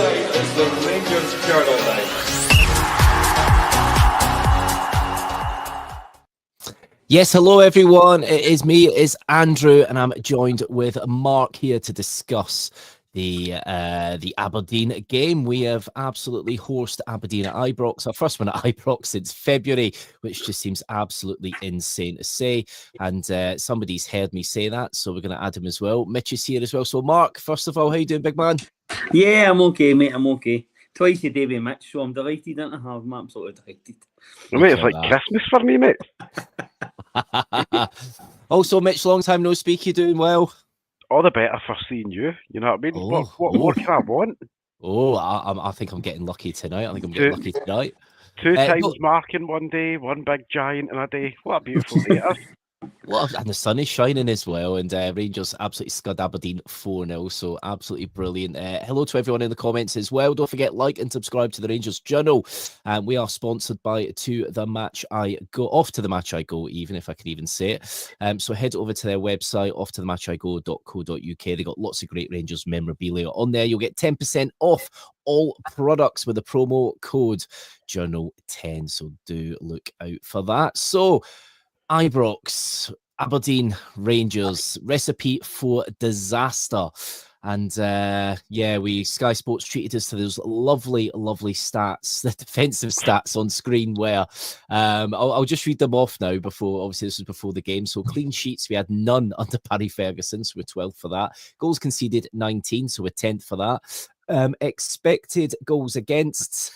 night is the Rangers Journal night. Yes, hello everyone. It is me, it is Andrew, and I'm joined with Mark here to discuss the Aberdeen game. We have absolutely horsed Aberdeen at Ibrox, our first one at Ibrox since February, which just seems absolutely insane to say. And somebody's heard me say that, so we're going to add him as well. Mitch is here as well. So Mark, first of all, how you doing, big man? Yeah, I'm okay, mate. I'm okay. Twice a day with Mitch, so I'm delighted. I'm absolutely delighted. Mate, it's like Christmas for me, mate. Also, Mitch, long time no speak. You doing well? All the better for seeing you. You know what I mean? What more can I want? Oh, I think I'm getting lucky tonight. I think I'm getting lucky tonight. Two times marking one day, one big giant in a day. What a beautiful day it is. Well, and the sun is shining as well, and Rangers absolutely scud Aberdeen 4-0, so absolutely brilliant. Hello to everyone in the comments as well. Don't forget, like and subscribe to the Rangers Journal. We are sponsored by Off to the Match I Go, even if I could even say it. So head over to their website, offtothematchigo.co.uk. They got lots of great Rangers memorabilia on there. You'll get 10% off all products with the promo code Journal10, so do look out for that. So Ibrox, Aberdeen, Rangers, recipe for disaster. And Sky Sports treated us to those lovely stats, the defensive stats on screen where I'll just read them off now before, obviously this was before the game. So clean sheets, we had none under Barry Ferguson, so we're 12th for that. Goals conceded, 19, so we're 10th for that. Expected goals against,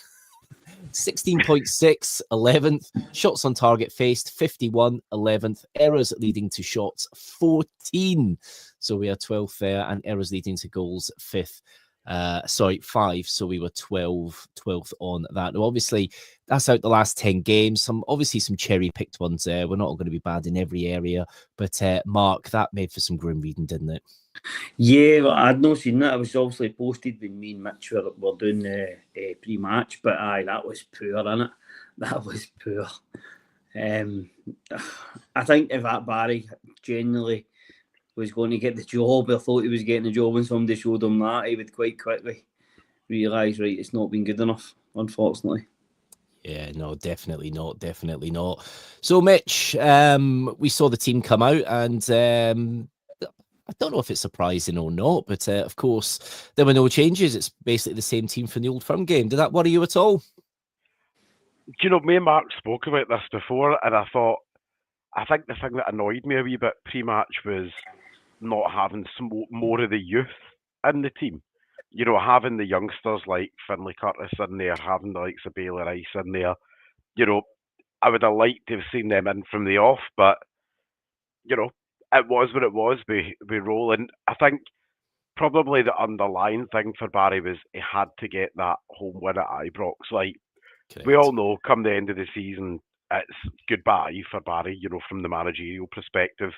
16.6, 11th. Shots on target faced, 51, 11th. Errors leading to shots, 14. So we are 12th there, and errors leading to goals, 5. So we were 12th on that. Now, obviously, that's out the last 10 games. Some cherry-picked ones there. We're not all going to be bad in every area. But, Mark, that made for some grim reading, didn't it? Yeah, well, I'd not seen that. It was obviously posted when me and Mitch were doing the pre-match, but that was poor, innit? That was poor. I think if that Barry genuinely was going to get the job, I thought he was getting the job when somebody showed him that, he would quite quickly realise, right, it's not been good enough, unfortunately. Yeah, no, definitely not. So, Mitch, we saw the team come out and I don't know if it's surprising or not, but of course, there were no changes. It's basically the same team from the Old Firm game. Did that worry you at all? Do you know, me and Mark spoke about this before, and I think the thing that annoyed me a wee bit pre-match was not having more of the youth in the team. You know, having the youngsters like Finlay Curtis in there, having the likes of Baylor Rice in there. You know, I would have liked to have seen them in from the off, but, you know, it was what it was. We roll, and I think probably the underlying thing for Barry was he had to get that home win at Ibrox. Like, correct. We all know, come the end of the season, it's goodbye for Barry, you know, from the managerial perspective.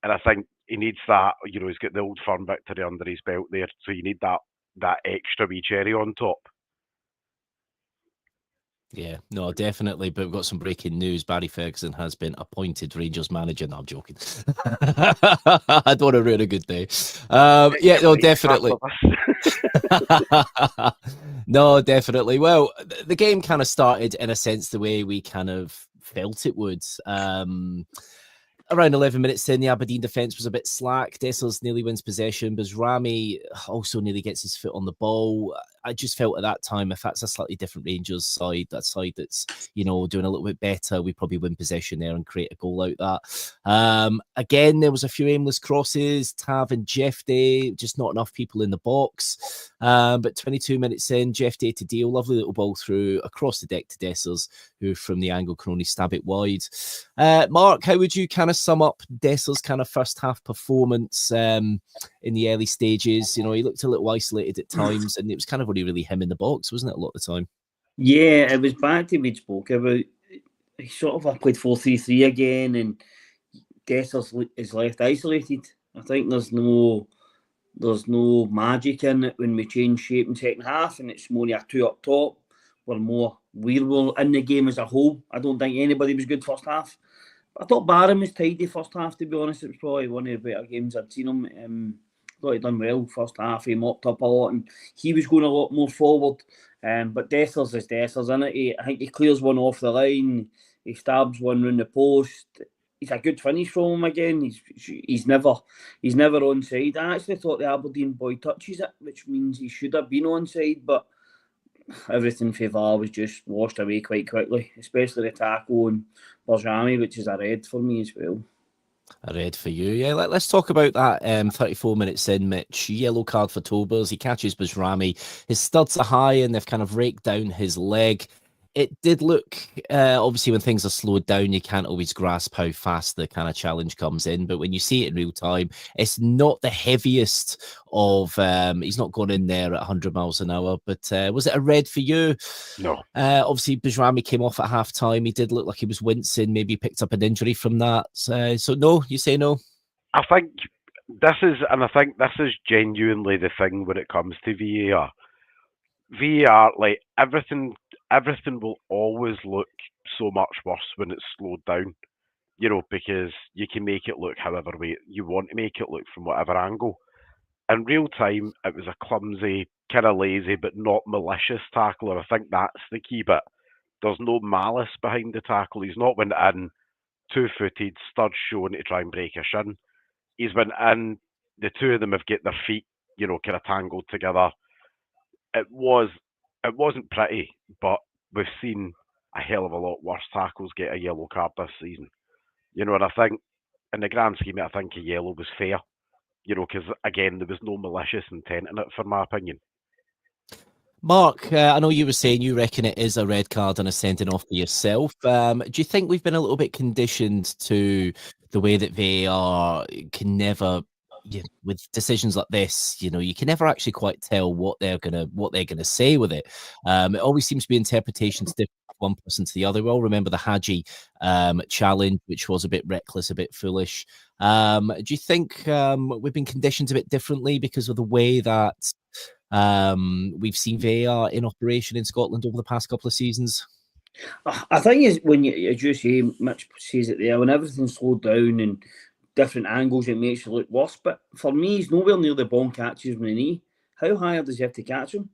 And I think he needs that, you know, he's got the Old Firm victory under his belt there, so you need that extra wee cherry on top. Yeah, no, definitely. But we've got some breaking news. Barry Ferguson has been appointed Rangers manager. No, I'm joking. I don't want to ruin a good day. Yeah, no, definitely. No, definitely. Well, the game kind of started in a sense the way we kind of felt it would. Around 11 minutes in, the Aberdeen defence was a bit slack. Dessers nearly wins possession, but Rami also nearly gets his foot on the ball. I just felt at that time, if that's a slightly different Rangers side, that side that's, you know, doing a little bit better, we probably win possession there and create a goal out that. Again, there was a few aimless crosses, Tav and Jeff Day, just not enough people in the box. But 22 minutes in, Jeff Day to deal, lovely little ball through across the deck to Dessers, who from the angle can only stab it wide. Mark, how would you kind of sum up Dessers' kind of first half performance in the early stages? You know, he looked a little isolated at times, and it was kind of only really him in the box, wasn't it, a lot of the time? Yeah, it was back to we spoke about. He sort of played 4-3-3 again, and Dessers is left isolated. I think there's no magic in it when we change shape in second half, and it's more a two up top. We were in the game as a whole. I don't think anybody was good first half. I thought Barham was tidy first half, to be honest. It was probably one of the better games I'd seen him. Thought he'd done well first half. He mopped up a lot, and he was going a lot more forward. But Dessers is Dessers, isn't it? I think he clears one off the line. He stabs one round the post. He's a good finish from him again. He's never onside. I actually thought the Aberdeen boy touches it, which means he should have been onside, but everything for VAR was just washed away quite quickly, especially the tackle on Bajrami, which is a red for me as well. A red for you, yeah. Let's talk about that. 34 minutes in, Mitch. Yellow card for Tobers. He catches Bajrami. His studs are high and they've kind of raked down his leg. It did look, obviously, when things are slowed down, you can't always grasp how fast the kind of challenge comes in. But when you see it in real time, it's not the heaviest of, he's not gone in there at 100 miles an hour. But was it a red for you? No. Obviously, Bajrami came off at half time. He did look like he was wincing, maybe picked up an injury from that. So no, you say no? I think this is genuinely the thing when it comes to VAR. VAR, like everything will always look so much worse when it's slowed down, because you can make it look however way you want to make it look from whatever angle. In real time, it was a clumsy, kind of lazy, but not malicious tackle, and I think that's the key bit. There's no malice behind the tackle. He's not went in two-footed, studs showing to try and break a shin. He's went in, the two of them have got their feet, kind of tangled together. It wasn't pretty, but we've seen a hell of a lot worse tackles get a yellow card this season. And I think, in the grand scheme, I think a yellow was fair. Because, again, there was no malicious intent in it, for my opinion. Mark, I know you were saying you reckon it is a red card and a sending off for yourself. Do you think we've been a little bit conditioned to the way that VAR can never, with decisions like this, you can never actually quite tell what they're gonna say with it. It always seems to be interpretations different from one person to the other. We all remember the Hadji challenge, which was a bit reckless, a bit foolish. Do you think we've been conditioned a bit differently because of the way that we've seen VAR in operation in Scotland over the past couple of seasons? I think it's when as you say, Mitch says it there, when everything's slowed down and different angles, it makes it look worse. But for me, he's nowhere near the ball catches with the knee. How high does he have to catch him?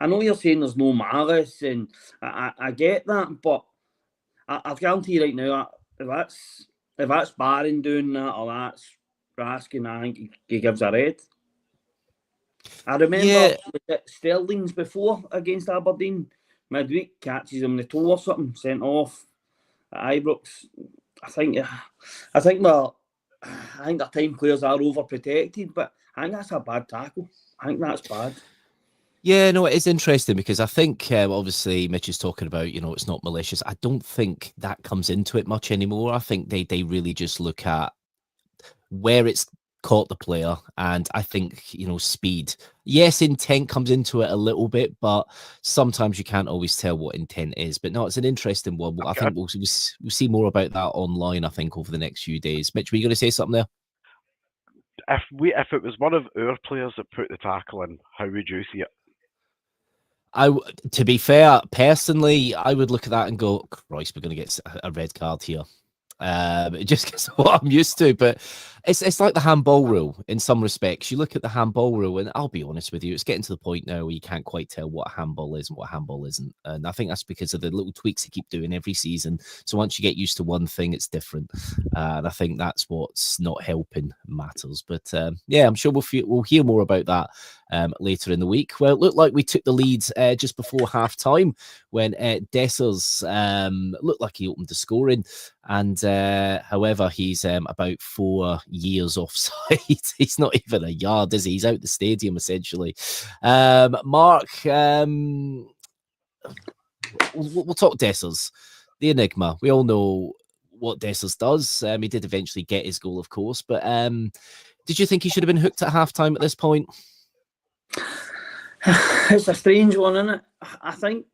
I know you're saying there's no malice, and I get that, but I guarantee you right now, if that's Barron doing that or that's Raskin, I think he gives a red. I remember Sterling's before against Aberdeen, midweek, catches him in the toe or something, sent off at Ibrox. I think the time players are overprotected, but I think that's a bad tackle. I think that's bad. Yeah, no, it is interesting because I think obviously Mitch is talking about, it's not malicious. I don't think that comes into it much anymore. I think they really just look at where it's caught the player, and I think speed. Yes, intent comes into it a little bit, but sometimes you can't always tell what intent is. But no, it's an interesting one. I think we'll see more about that online, I think, over the next few days. Mitch, were you going to say something there? If it was one of our players that put the tackle in, how would you see it? To be fair, personally, I would look at that and go, Christ, we're going to get a red card here. Just because of what I'm used to, but it's like the handball rule in some respects. You look at the handball rule, and I'll be honest with you, it's getting to the point now where you can't quite tell what a handball is and what a handball isn't. And I think that's because of the little tweaks they keep doing every season. So once you get used to one thing, it's different. And I think that's what's not helping matters. But yeah, I'm sure we'll hear more about that later in the week. Well, it looked like we took the lead just before half time when Dessers looked like he opened the scoring. And however, he's about 4 years offside. He's not even a yard, is he? He's out the stadium, essentially. Mark, we'll talk Dessers, the enigma. We all know what Dessers does. He did eventually get his goal, of course. But did you think he should have been hooked at half-time at this point? It's a strange one, isn't it? I think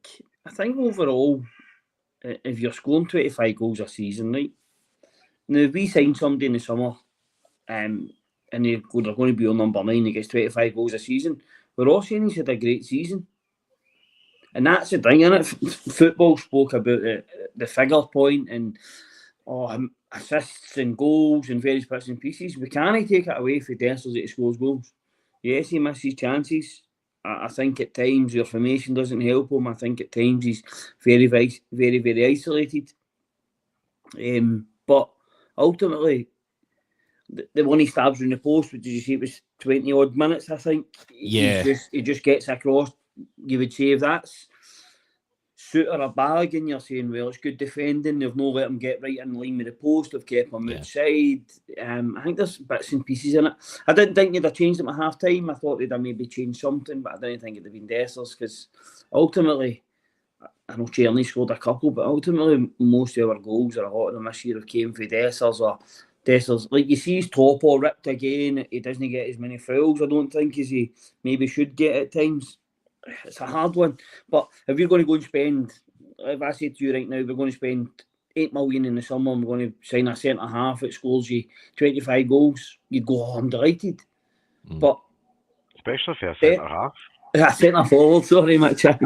overall, if you're scoring 25 goals a season, right? Now, if we sign somebody in the summer and they're going to be on number 9, he gets 25 goals a season, we're all saying he's had a great season. And that's the thing, isn't it? Football spoke about the figure point and assists and goals and various bits and pieces. We can't take it away from Dessers that he scores goals. Yes, he misses chances. I think at times the formation doesn't help him. I think at times he's very, very isolated. But ultimately, the one he stabs in the post, which you see, it was 20 odd minutes, I think. Yeah. He just gets across. You would say if that's suit or a bag, and you're saying, well, it's good defending. They've not let him get right in line with the post. They've kept him outside. I think there's bits and pieces in it. I didn't think they'd have changed him at half time. I thought they'd have maybe changed something, but I didn't think it'd have been Dessers, because ultimately, I know Tierney scored a couple, but ultimately most of our goals, or a lot of them this year, have came from Dessers, or Dessers. Like, you see his top all ripped again. He doesn't get as many fouls, I don't think, as he maybe should get at times. It's a hard one. But if you're going to go and spend, if I say to you right now, we're going to spend 8 million in the summer, and we're going to sign a centre half that scores you 25 goals, you'd go, oh, I'm delighted. But especially for a centre half. A centre forward, sorry, Mitch. If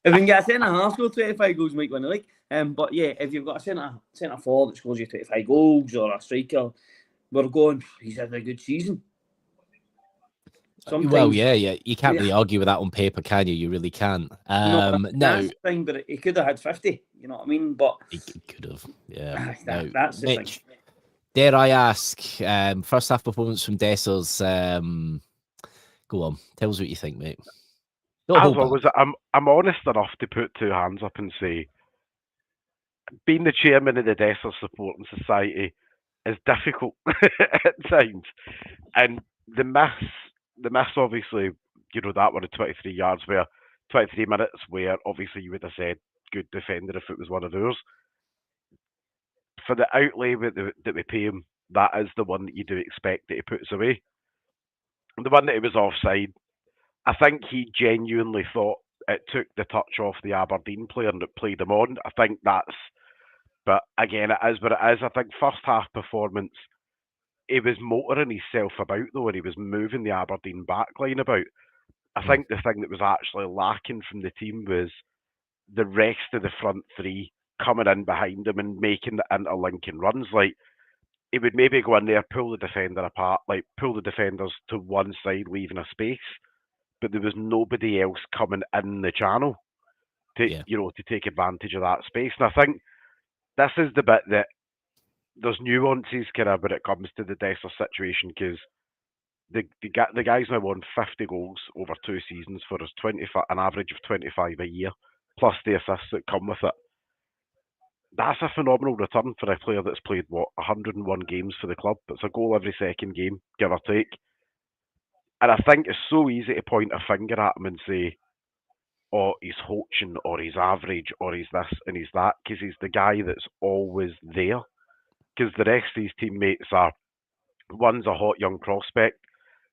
we can get a centre half score 25 goals, might win the league. But yeah, if you've got a centre forward that scores you 25 goals, or a striker, we're going, he's had a good season. Sometimes, well, yeah, you can't really argue with that on paper, can you? You really can't. No, thing, but he could have had 50. You know what I mean? But he could have. Yeah. That's the Mitch, thing. Dare I ask? First half performance from Dessers. Go on, tell us what you think, mate. As always, I'm honest enough to put two hands up and say, being the chairman of the Dessers Supporting Society is difficult at times, and the miss, obviously, you know, that one at 23 yards, where 23 minutes, where obviously you would have said good defender if it was one of ours. For the outlay that we pay him, that is the one that you do expect that he puts away. The one that he was offside, I think he genuinely thought it took the touch off the Aberdeen player and it played him on. I think that's, but again, it is what it is. I think first half performance, he was motoring himself about though, and he was moving the Aberdeen backline about. I think the thing that was actually lacking from the team was the rest of the front three coming in behind him and making the interlinking runs. Like, he would maybe go in there, pull the defender apart, like pull the defenders to one side, leaving a space, but there was nobody else coming in the channel to to take advantage of that space. And I think this is the bit that there's nuances kind of when it comes to the Dessers situation, because the guy's now won 50 goals over 2 seasons for us, an average of 25 a year, plus the assists that come with it. That's a phenomenal return for a player that's played, 101 games for the club. It's a goal every second game, give or take. And I think it's so easy to point a finger at him and say, oh, he's hoaching, or he's average, or he's this and he's that, because he's the guy that's always there. Because the rest of his teammates are, one's a hot young prospect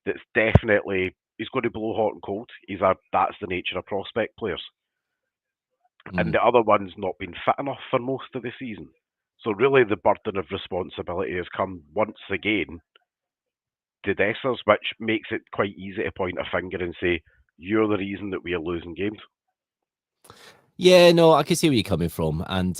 that's definitely, he's going to blow hot and cold. That's the nature of prospect players. And the other one's not been fit enough for most of the season. So really the burden of responsibility has come once again to Dessers, which makes it quite easy to point a finger and say, you're the reason that we are losing games. Yeah, no, I can see where you're coming from, and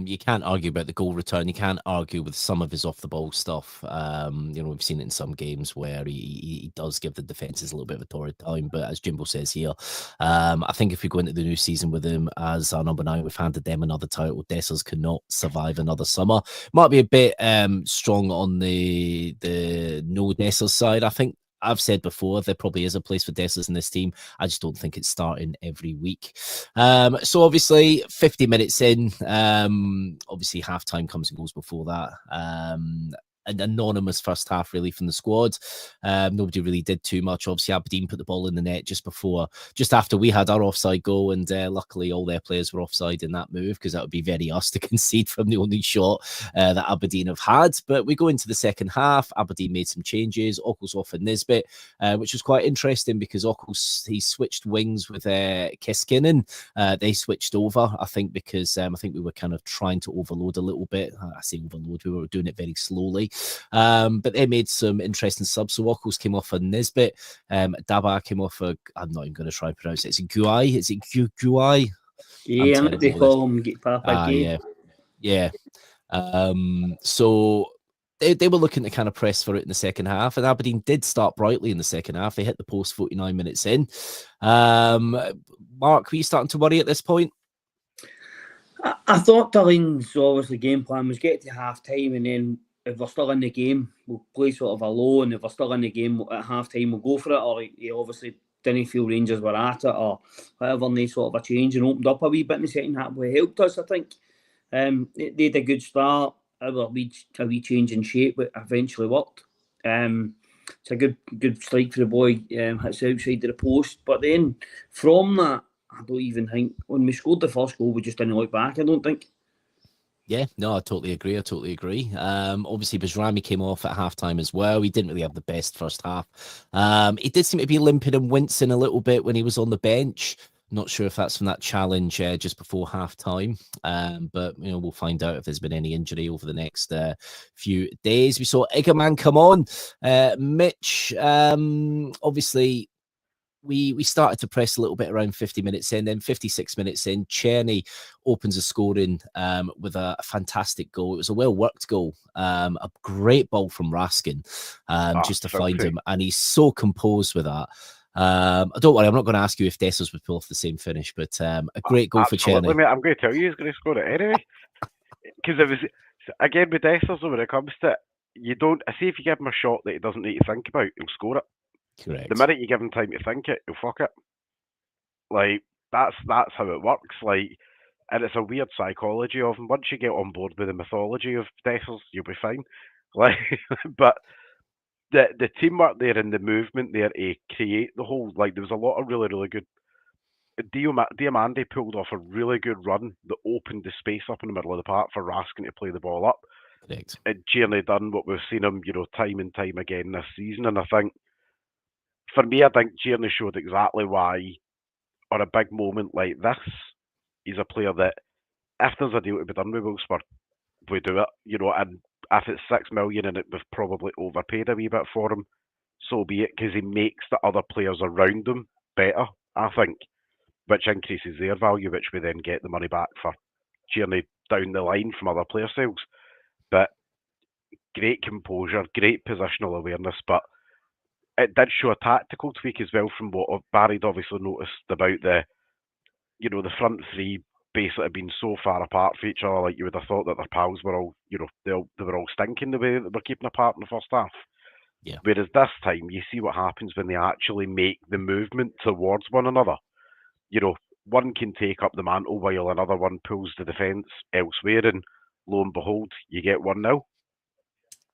you can't argue about the goal return. You can't argue with some of his off-the-ball stuff. We've seen it in some games where he does give the defences a little bit of a torrid time. But as Jimbo says here, I think if we go into the new season with him as our number 9, we've handed them another title. Dessers cannot survive another summer. Might be a bit strong on the no Dessers side. I think I've said before, there probably is a place for Dessers in this team. I just don't think it's starting every week. So obviously, 50 minutes in, obviously half-time comes and goes before that. An anonymous first half really from the squad. Nobody really did too much. Obviously, Aberdeen put the ball in the net just after we had our offside goal, and luckily all their players were offside in that move, because that would be very us to concede from the only shot that Aberdeen have had. But we go into the second half. Aberdeen made some changes. Ockles off at Nisbet, which was quite interesting, because Ockles, he switched wings with Keskinen. They switched over, I think, because I think we were kind of trying to overload a little bit. I say overload, we were doing it very slowly. But they made some interesting subs. So Ockles came off a Nisbet. Daba came off a, I'm not even going to try to pronounce it. Is it Guai? Is it Guai? Yeah, they call him Get Papa. Yeah. So they were looking to kind of press for it in the second half, and Aberdeen did start brightly in the second half. They hit the post 49 minutes in. Mark, were you starting to worry at this point? I thought Dillon's obviously game plan was get to half time, and then if we're still in the game, we'll play sort of a low, and if we're still in the game at half time, we'll go for it. Or he obviously didn't feel Rangers were at it, or whatever, and they sort of a change and opened up a wee bit in the second half. It helped us, I think. They had a good start, a wee change in shape, but eventually worked. It's a good strike for the boy. Hits outside of the post, but then from that, I don't even think when we scored the first goal, we just didn't look back. I don't think. Yeah, no, I totally agree. Obviously, Bajrami came off at halftime as well. He didn't really have the best first half. He did seem to be limping and wincing a little bit when he was on the bench. Not sure if that's from that challenge just before halftime, but we'll find out if there's been any injury over the next few days. We saw Egerman come on. Mitch, obviously, we started to press a little bit around 50 minutes in, then 56 minutes in, Czerny opens the scoring with a fantastic goal. It was a well-worked goal, a great ball from Raskin just to find him, and he's so composed with that. Don't worry, I'm not going to ask you if Dessers would pull off the same finish, but a great goal for Czerny. Mate, I'm going to tell you he's going to score it anyway. Because it was, again, with Dessers, when it comes to it, you don't, I see if you give him a shot that he doesn't need to think about, he'll score it. Correct. The minute you give him time to think it, he'll fuck it. Like, that's how it works. Like, and it's a weird psychology of him. Once you get on board with the mythology of Dessers, you'll be fine. Like, but the teamwork there and the movement there to create the whole, like, there was a lot of really, really good. Diamandi pulled off a really good run that opened the space up in the middle of the park for Raskin to play the ball up. Correct. And Czerny done what we've seen him, time and time again this season. And I think, for me, I think Czerny showed exactly why, on a big moment like this, he's a player that, if there's a deal to be done with Wilspur, we do it, and if it's 6 million and we've probably overpaid a wee bit for him, so be it, because he makes the other players around him better, I think, which increases their value, which we then get the money back for Czerny down the line from other player sales. But great composure, great positional awareness, but it did show a tactical tweak as well from what Barry'd obviously noticed about the front three basically being so far apart from each other. Like, you would have thought that their pals were all, they were all stinking the way that they were keeping apart in the first half. Yeah. Whereas this time, you see what happens when they actually make the movement towards one another. One can take up the mantle while another one pulls the defence elsewhere, and lo and behold, you get 1-0.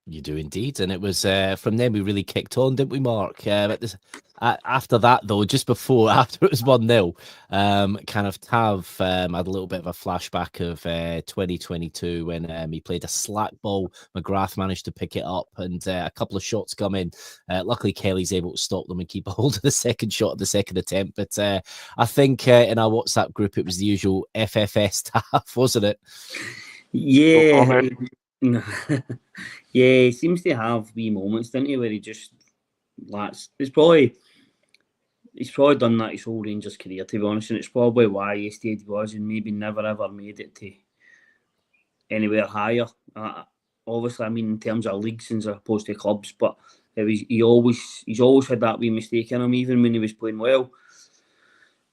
You do indeed, and it was from then we really kicked on, didn't we, Mark? After that, though, after it was 1-0, kind of Tav had a little bit of a flashback of 2022 when he played a slack ball. McGrath managed to pick it up, and a couple of shots come in. Luckily, Kelly's able to stop them and keep a hold of the second shot of the second attempt. But I think in our WhatsApp group, it was the usual FFS Tav, wasn't it? Yeah. Yeah, he seems to have wee moments, doesn't he, where he just lacks. He's probably done that his whole Rangers career, to be honest, and it's probably why he stayed was and maybe never ever made it to anywhere higher. Obviously, I mean in terms of leagues as opposed to clubs, but he's always had that wee mistake in him, even when he was playing well,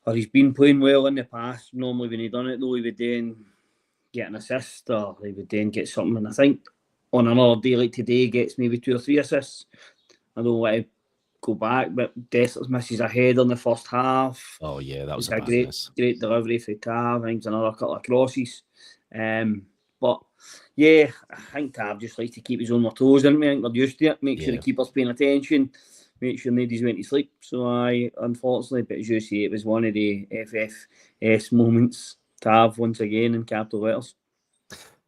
or he's been playing well in the past. Normally, when he done it though, he would then get an assist, or he would then get something. And I think on another day like today, he gets maybe 2 or 3 assists. I don't want to go back, but Dessers misses a header in the first half. Oh yeah, that was a great delivery for Tav. I think it's another couple of crosses. But yeah, I think Tav just likes to keep his own toes, doesn't he? I think they're used to it. Make sure the keeper's paying attention. Make sure nobody's went to sleep. So unfortunately, but as you say, it was one of the FFS moments. Tav once again in capital letters.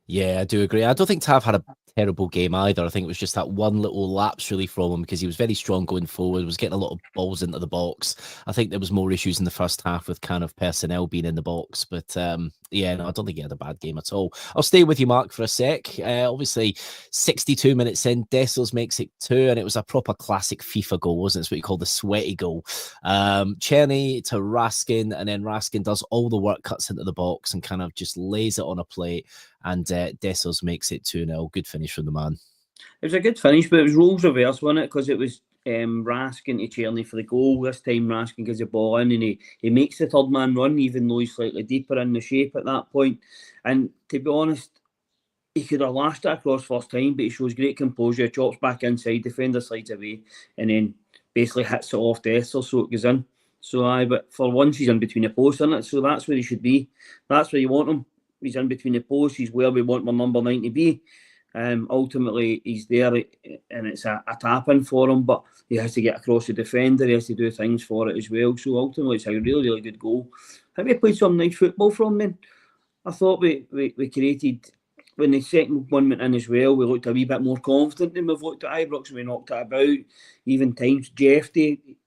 Yeah, I do agree. I don't think Tav had a terrible game either. I think it was just that one little lapse really from him, because he was very strong going forward, was getting a lot of balls into the box. I think there was more issues in the first half with kind of personnel being in the box. But yeah, no, I don't think he had a bad game at all. I'll stay with you, Mark, for a sec. Obviously, 62 minutes in, Dessers makes it 2, and it was a proper classic FIFA goal, wasn't it? It's what you call the sweaty goal. Czerny to Raskin, and then Raskin does all the work, cuts into the box, and kind of just lays it on a plate. and Dessers makes it 2-0. Good finish from the man. It was a good finish, but it was roles reversed, wasn't it? Because it was Raskin to Tierney for the goal. This time Raskin gives the ball in and he makes the third man run, even though he's slightly deeper in the shape at that point. And to be honest, he could have lashed it across first time, but he shows great composure, chops back inside, defender slides away, and then basically hits it off Dessers so it goes in. So but for once he's in between the posts, isn't it? So that's where he should be. That's where you want him. He's in between the posts. He's where we want our number 9 to be. Ultimately, he's there, and it's a tap in for him, but he has to get across the defender. He has to do things for it as well. So ultimately, it's a really, really good goal. I think we played some nice football from then. I thought we created. When the second one went in as well, we looked a wee bit more confident than we've looked at Ibrox. We knocked it about. Even times Jeffy,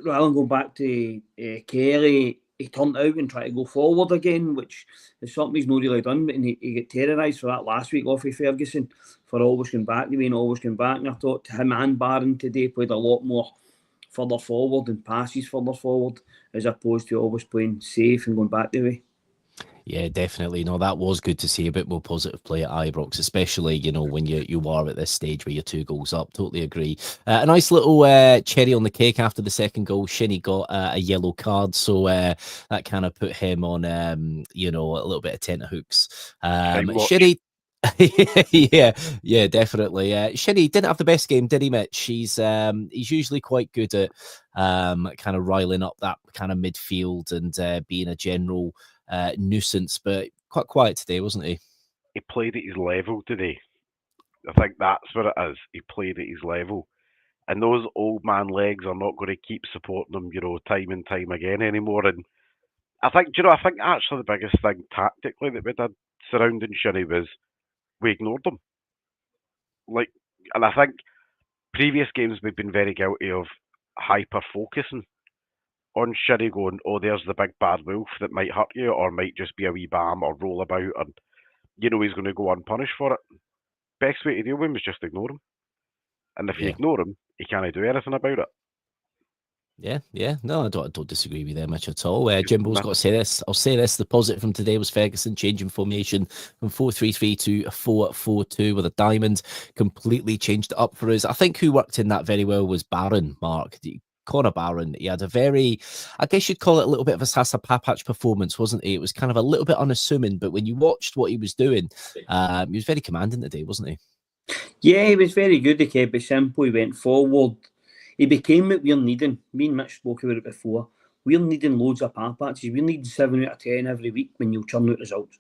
rather than going back to Kelly, he turned out and tried to go forward again, which is something he's not really done. And he got terrorised for that last week off of Ferguson for always going back the way and always going back. And I thought him and Barron today played a lot more further forward and passes further forward as opposed to always playing safe and going back the way. Yeah, definitely. No, that was good to see a bit more positive play at Ibrox, especially, you know, when you are at this stage where you're 2 goals up. Totally agree. A nice little cherry on the cake after the second goal. Shinnie got a yellow card, so that kind of put him on, you know, a little bit of tenterhooks. Shinnie, yeah, definitely. Shinnie didn't have the best game, did he, Mitch? He's usually quite good at kind of riling up that kind of midfield and being a general nuisance, but quite quiet today, wasn't he? He played at his level today. I think that's what it is. He played at his level. And those old man legs are not going to keep supporting him, you know, time and time again anymore. And I think actually the biggest thing tactically that we did surrounding Shinnie was we ignored them. And I think previous games we've been very guilty of hyper focusing on Shinnie, going, oh, there's the big bad wolf that might hurt you or might just be a wee bam or roll about, and you know he's going to go unpunished for it. Best way to deal with him is just ignore him. And if you ignore him, he can't do anything about it. Yeah. No, I don't disagree with them much at all. Jimbo's got to say this. I'll say this. The positive from today was Ferguson changing formation from 4-3-3 to 4-4-2 with a diamond. Completely changed it up for us. I think who worked in that very well was Barron, Mark. Connor Barron. He had a very, I guess you'd call it a little bit of a Sasa Papach performance, wasn't he? It was kind of a little bit unassuming, but when you watched what he was doing, he was very commanding today, wasn't he? Yeah, he was very good. He kept it simple. He went forward. He became what we're needing. Me and Mitch spoke about it before. We're needing loads of Papachs. We're needing 7 out of 10 every week when you'll churn out results.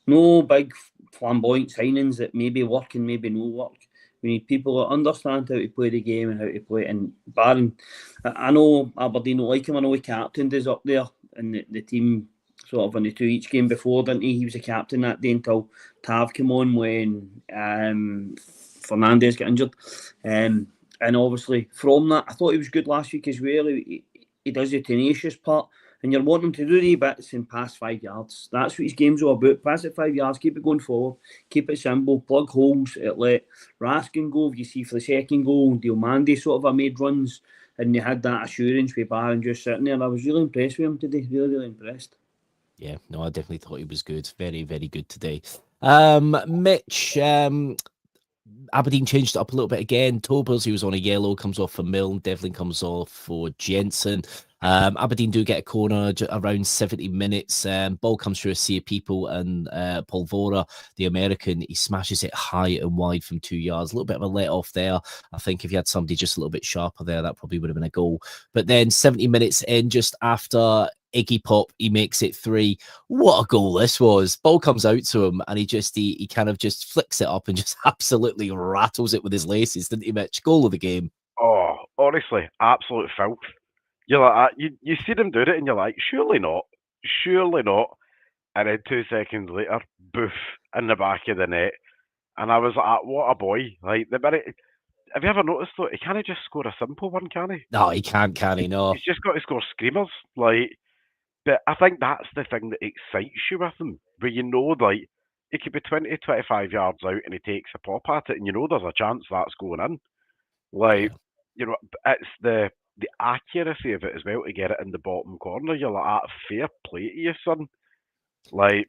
No big flamboyant signings that maybe work and maybe no work. We need people that understand how to play the game and how to play it. And Barron, I know Aberdeen don't like him. I know he captained us up there and the team sort of in the 2 each game before, didn't he? He was a captain that day until Tav came on when Fernandez got injured. And obviously from that, I thought he was good last week as well. He does the tenacious part. And you're wanting him to do the bits and pass 5 yards. That's what his game's all about. Pass it 5 yards, keep it going forward, keep it simple, plug holes, let Raskin go. If you see for the second goal, Diomande sort of made runs and they had that assurance with Barron just sitting there. I was really impressed with him today. Really, really impressed. Yeah, no, I definitely thought he was good. Very, very good today. Mitch, Aberdeen changed it up a little bit again. Tobers, he was on a yellow, comes off for Milne. Devlin comes off for Jensen. Aberdeen do get a corner around 70 minutes. Ball comes through a sea of people, and Polvora, the American, he smashes it high and wide from 2 yards. A little bit of a let off there. I think if you had somebody just a little bit sharper there, that probably would have been a goal. But then 70 minutes in, just after Iggy Pop, he makes it 3. What a goal this was. Ball comes out to him and he kind of just flicks it up and just absolutely rattles it with his laces, didn't he, Mitch? Goal of the game. Oh, honestly, absolute filth. You're like, you see them do it and you're like, surely not. And then 2 seconds later, boof, in the back of the net. And I was like, what a boy. Like, the minute, have you ever noticed though, he can't just score a simple one, can he? No, he can't, can he? No. He's just got to score screamers. Like, but I think that's the thing that excites you with him, where you know, like, he could be 20, 25 yards out and he takes a pop at it, and you know there's a chance that's going in. Like, you know, it's the accuracy of it as well to get it in the bottom corner. You're like, fair play to you, son. Like,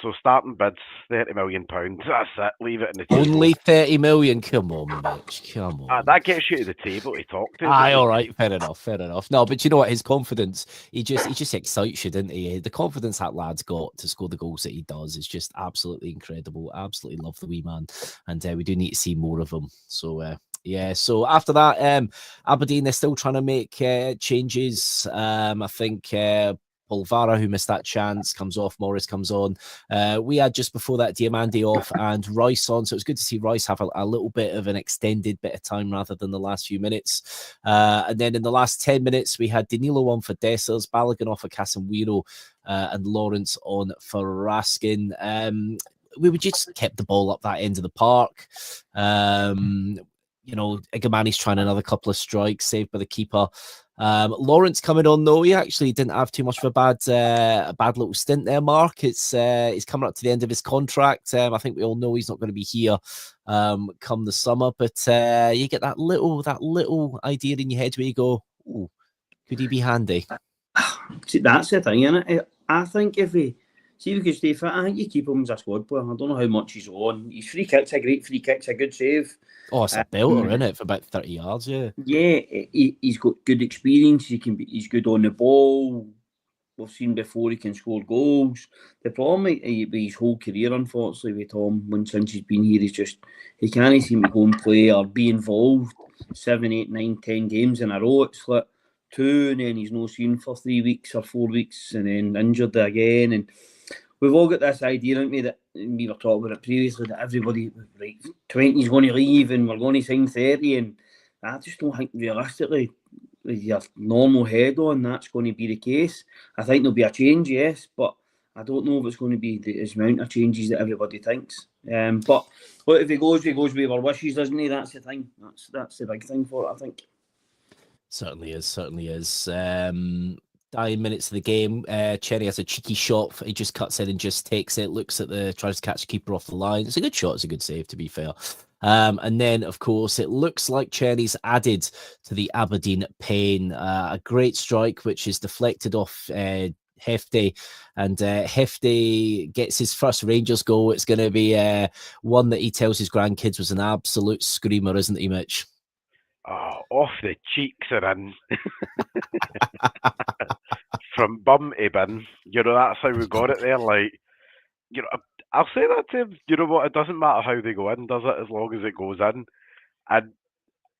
So starting bids, £30 million. That's it. Leave it in the table. Only 30 million. Come on, Mitch. Come on. That gets you to the table to talk to. Aye, all right, fair enough, fair enough. No, but you know what? His confidence, he just excites you, didn't he? The confidence that lad's got to score the goals that he does is just absolutely incredible. Absolutely love the wee man, and we do need to see more of him. So yeah. So after that, Aberdeen, they're still trying to make changes. I think Polvara, who missed that chance, comes off. Morris comes on. We had just before that Diamandi off and Rice on. So it was good to see Rice have a little bit of an extended bit of time rather than the last few minutes. And then in the last 10 minutes, we had Danilo on for Dessers, Balogun off for Casemiro, and Lawrence on for Raskin. We would just kept the ball up that end of the park. You know, Igamani's trying another couple of strikes, saved by the keeper. Lawrence coming on though, he actually didn't have too much of a bad little stint there, Mark. He's coming up to the end of his contract. I think we all know he's not going to be here come the summer, but you get that little idea in your head where you go, ooh, could he be handy? See, that's the thing, isn't it? I think if we could stay fit, I think you keep him as a squad player. I don't know how much he's on. His free kick's a great free kick's a good save. Oh, it's a belter, isn't it, for about 30 yards, yeah. Yeah, he's got good experience. He's good on the ball. We've seen before he can score goals. The problem with his whole career, unfortunately, with Tom, since he's been here, he can't seem to go and play or be involved 7, 8, 9, 10 games in a row. It's like 2, and then he's not seen for 3 weeks or 4 weeks, and then injured again. And we've all got this idea, haven't we, that we were talking about it previously, that everybody, like, 20 is going to leave and we're going to sign 30, and I just don't think realistically, with your normal head on, that's going to be the case. I think there'll be a change, yes, but I don't know if it's going to be the amount of changes that everybody thinks. But if he goes with our wishes, doesn't he? That's the thing. That's the big thing for it, I think. Certainly is. 9 minutes of the game, Cherry has a cheeky shot. He just cuts in and just takes it, tries to catch the keeper off the line. It's a good shot. It's a good save, to be fair. And then, of course, it looks like Cherry's added to the Aberdeen pain. A great strike, which is deflected off Hefty, and Hefty gets his first Rangers goal. It's going to be one that he tells his grandkids was an absolute screamer, isn't he, Mitch? Oh, off the cheeks are in. From bum to bin. You know, that's how we got it there. Like, you know, I'll say that to him. You know what? It doesn't matter how they go in, does it? As long as it goes in. And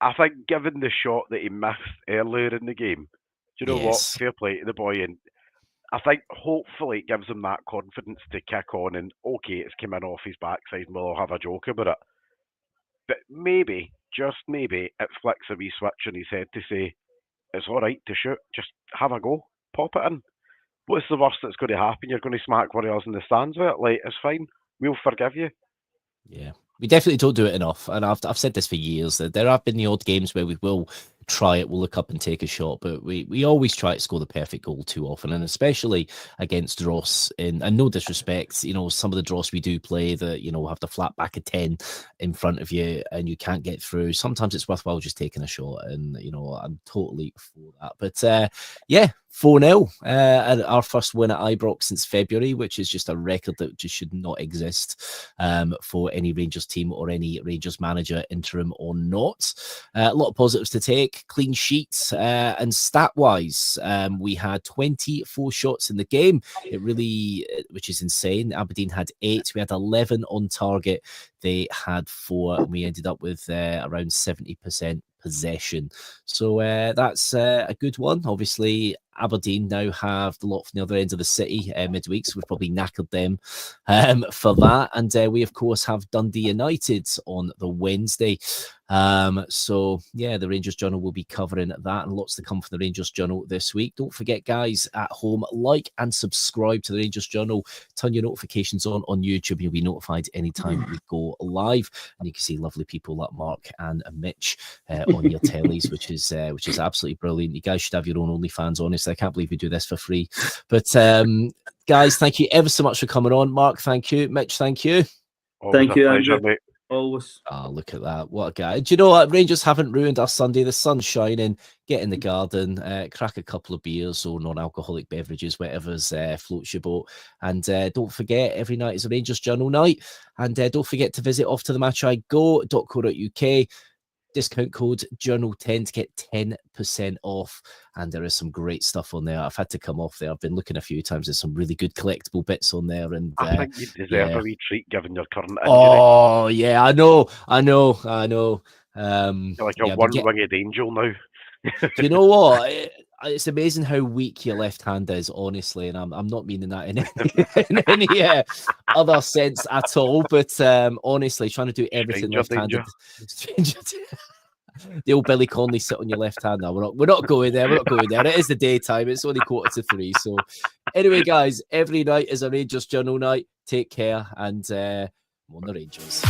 I think given the shot that he missed earlier in the game, do you know what? Fair play to the boy. And I think hopefully it gives him that confidence to kick on. And okay, it's come in off his backside and we'll all have a joke about it. But maybe, just maybe, it flicks a wee switch in his head to say, it's all right to shoot. Just have a go. Pop it in. What's the worst that's going to happen? You're going to smack one of us in the stands with it. Like, it's fine. We'll forgive you. Yeah. We definitely don't do it enough. And I've said this for years, that there have been the odd games where we will try it, we'll look up and take a shot, but we always try to score the perfect goal too often, and especially against Dross. And no disrespect, you know, some of the Dross we do play that, you know, have the flat back of 10 in front of you and you can't get through. Sometimes it's worthwhile just taking a shot, and, you know, I'm totally for that. But yeah, 4-0, our first win at Ibrox since February, which is just a record that just should not exist for any Rangers team or any Rangers manager, interim or not. A lot of positives to take. Clean sheets, and stat-wise, we had 24 shots in the game. Which is insane. Aberdeen had 8. We had 11 on target. They had 4, and we ended up with around 70% possession. So that's a good one. Obviously, Aberdeen now have the lot from the other end of the city midweek, so we've probably knackered them for that. And we, of course, have Dundee United on the Wednesday. So yeah, the Rangers Journal will be covering that, and lots to come from the Rangers Journal this week. Don't forget, guys, at home, like and subscribe to the Rangers Journal. Turn your notifications on YouTube. You'll be notified anytime we go live, and you can see lovely people like Mark and Mitch on your tellies, which is absolutely brilliant. You guys should have your own OnlyFans, honestly. I can't believe we do this for free. But guys, thank you ever so much for coming on. Mark, thank you. Mitch, thank you. Thank you, Andrew. Mate. Always. Oh, look at that. What a guy. Do you know what? Rangers haven't ruined our Sunday. The sun's shining. Get in the garden, crack a couple of beers or non-alcoholic beverages, whatever's floats your boat. And don't forget, every night is a Rangers Journal night. And don't forget to visit offtothematchigo.co.uk. Discount code Journal10 to get 10% off. And there is some great stuff on there. I've had to come off there. I've been looking a few times. There's some really good collectible bits on there. And I think you deserve a wee treat given your current injury. oh, yeah, I know. You're like a yeah, one-winged angel now. do you know what? It's amazing how weak your left hand is, honestly, and I'm not meaning that in any other sense at all. But honestly, trying to do everything left-handed. The old Billy Connolly sit on your left hand. Now we're not going there. We're not going there. It is the daytime. It's only 2:45. So anyway, guys, every night is a Rangers Journal night. Take care and on the Rangers.